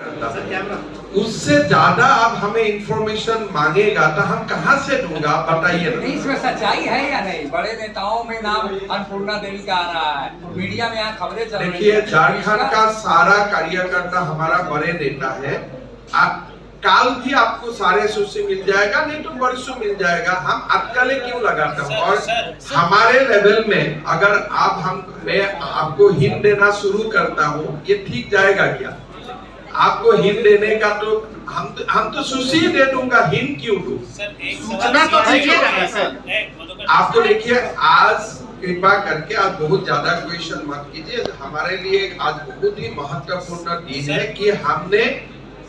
उससे ज्यादा अब हमें इंफॉर्मेशन मांगेगा तो हम कहाँ से दूंगा, बताइए ना। इसमें सच्चाई है या नहीं? बड़े नेताओं में नाम अन्नपूर्णा देवी का आ रहा है, मीडिया में यहाँ खबरें चल रही हैं। देखिए, झारखंड का सारा कार्यकर्ता हमारा बड़े नेता है। काल भी आपको सारे सूची मिल जाएगा, नहीं तो परसों मिल जाएगा। हम अटकलें क्यों लगाते हैं? और हमारे लेवल में अगर मैं आपको हिंट देना शुरू करता हूँ, ये ठीक जाएगा क्या? आपको हिंट देने का तो हम तो सूची दे दूंगा, हिंट क्यों दूं? आपको देखिए, आज कृपा करके आज बहुत ज्यादा क्वेश्चन मत कीजिए। हमारे लिए आज बहुत ही महत्वपूर्ण दिन है कि हमने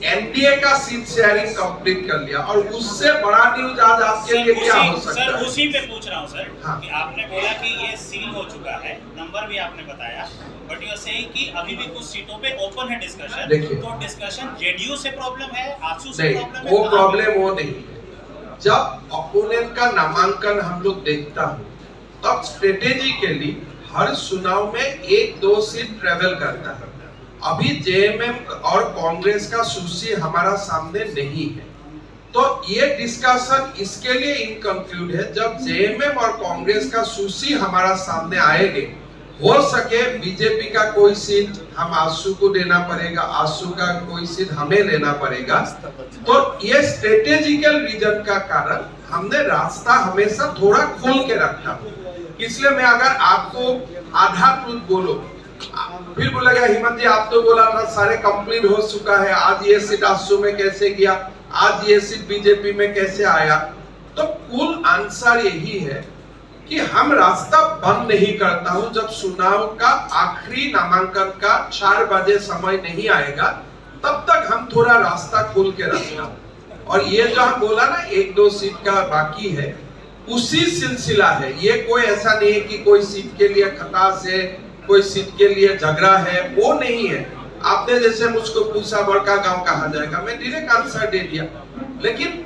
एनडीए का सीट शेयरिंग कंप्लीट कर लिया, और उससे बड़ा न्यूज आज आपके लिए क्या हो सकता है? सर उसी पे पूछ रहा हूँ सर। हाँ। कि आपने बोला कि ये सील हो चुका है, नंबर भी आपने बताया, बट यू सेइंग कि अभी भी कुछ सीटों पे ओपन है डिस्कशन। तो डिस्कशन जेडीयू से प्रॉब्लम है, आसू से प्रॉब्लम है? वो प्रॉब्लम वो नहीं है। जब अपोनेंट का नामांकन हम लोग देखता हूँ, तब स्ट्रेटेजिकली हर चुनाव में 1-2 सीट ट्रेवल करता है। अभी जेएमएम और कांग्रेस का सूची हमारा सामने नहीं है, तो ये डिस्कशन इसके लिए इनकंक्लूड है। जब जेएमएम और कांग्रेस का सूची हमारा सामने आएंगे, हो सके बीजेपी का कोई सीट हम आसू को देना पड़ेगा, आसू का कोई सीट हमें लेना पड़ेगा। तो ये स्ट्रेटेजिकल रीजन का कारण हमने रास्ता हमेशा थोड़ा खोल के रखा। इसलिए मैं अगर आपको आधा ट्रूथ बोलो, फिर बोलेगा हिम्मत जी आप तो बोला था सारे कंप्लीट हो चुका है, आज ये सीट आसू में कैसे गया, आज ये सीट बीजेपी में कैसे आया? तो कुल आंसर यही है कि हम रास्ता बंद नहीं करता हूं। जब चुनाव का आखिरी नामांकन का 4 बजे समय नहीं आएगा, तब तक हम थोड़ा रास्ता खोल के रखना। और ये जो हम बोला ना 1-2 सीट का बाकी है, उसी सिलसिला है। ये कोई ऐसा नहीं है कि कोई सीट के लिए खटास है, कोई सीट के लिए झगड़ा है, वो नहीं है। आपने जैसे मुझको पूछा बड़का गांव कहा जाएगा, मैं डायरेक्ट आंसर दे दिया। लेकिन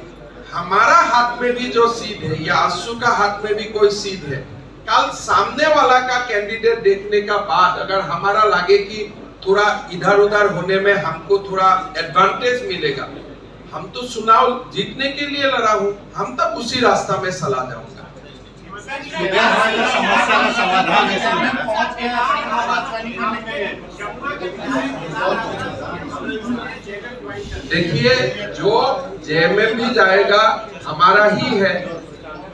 हमारा हाथ में भी जो सीट है, या आसू का हाथ में भी कोई सीट है, कल सामने वाला का कैंडिडेट देखने का बाद अगर हमारा लगे कि थोड़ा इधर उधर होने में हमको थोड़ा एडवांटेज मिलेगा, हम तो चुनाव जीतने के लिए लड़ा हूं, हम तब उसी रास्ता में चला जाऊंगा। देखिए, जो जेएमएम भी जाएगा हमारा ही है।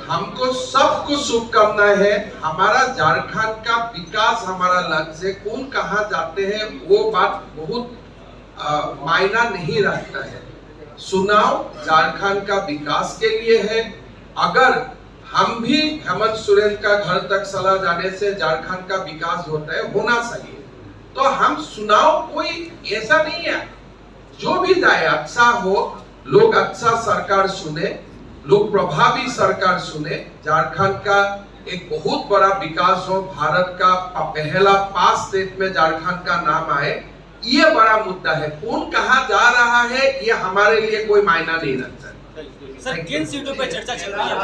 हमको सबको शुभकामना है। हमारा झारखंड का विकास हमारा लक्ष्य है। कौन कहाँ जाते हैं वो बात बहुत मायना नहीं रखता है। चुनाव झारखंड का विकास के लिए है। अगर हम भी हेमंत सोरेन का घर तक चला जाने से झारखंड का विकास होता है, होना चाहिए। तो हम चुनाव कोई ऐसा नहीं है, जो भी जाए अच्छा हो, लोग अच्छा सरकार चुने, लोग प्रभावी सरकार चुने, झारखंड का एक बहुत बड़ा विकास हो, भारत का पहला 5 स्टेट में झारखंड का नाम आए, ये बड़ा मुद्दा है। कौन कहाँ जा रहा है ये हमारे लिए कोई मायना नहीं रखता। सर किन सीटों पे चर्चा चल रही है?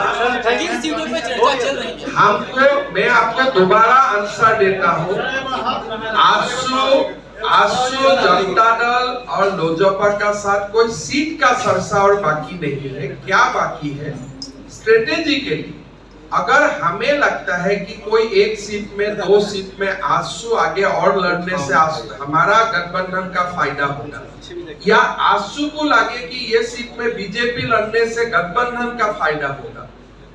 किन सीटों पे चर्चा चल रही है? हमको, मैं आपको दोबारा आंसर देता हूँ। आसू, जनता दल और लोजपा का साथ कोई सीट का सरसा और बाकी नहीं है। क्या बाकी है? स्ट्रेटेजिकली अगर हमें लगता है कि कोई एक सीट में, 2 सीट में आसू आगे और लड़ने से हमारा गठबंधन का फायदा होगा, या आसू को लगे कि ये सीट में बीजेपी लड़ने से गठबंधन का फायदा होगा,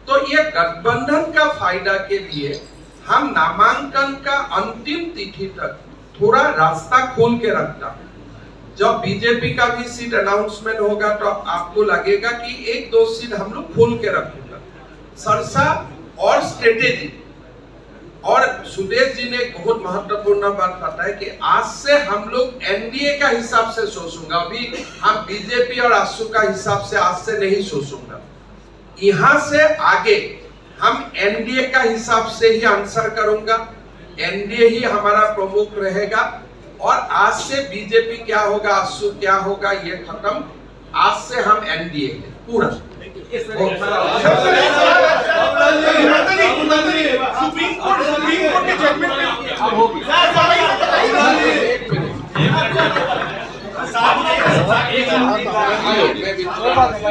तो ये गठबंधन का फायदा के लिए हम नामांकन का अंतिम तिथि तक थोड़ा रास्ता खोल के रखता हूं। जब बीजेपी का भी सीट अनाउंसमेंट होगा तो आपको लगेगा कि 1-2 सीट हम लोग खोल के रखेंगे। सरसा और स्ट्रेटेजी। और सुदेश जी ने बहुत महत्वपूर्ण बात बताया कि आज से हम लोग एनडीए का हिसाब से सोचूंगा, अभी हम बीजेपी और आसू का हिसाब से आज से नहीं सोचूंगा। यहाँ से आगे हम एनडीए का हिसाब से ही आंसर करूंगा। एनडीए ही हमारा प्रमुख रहेगा, और आज से बीजेपी क्या होगा, आसू क्या होगा, ये खत्म। आज से हम एनडीए है पूरा। सुप्रीम कोर्ट के जजमेंट में मैं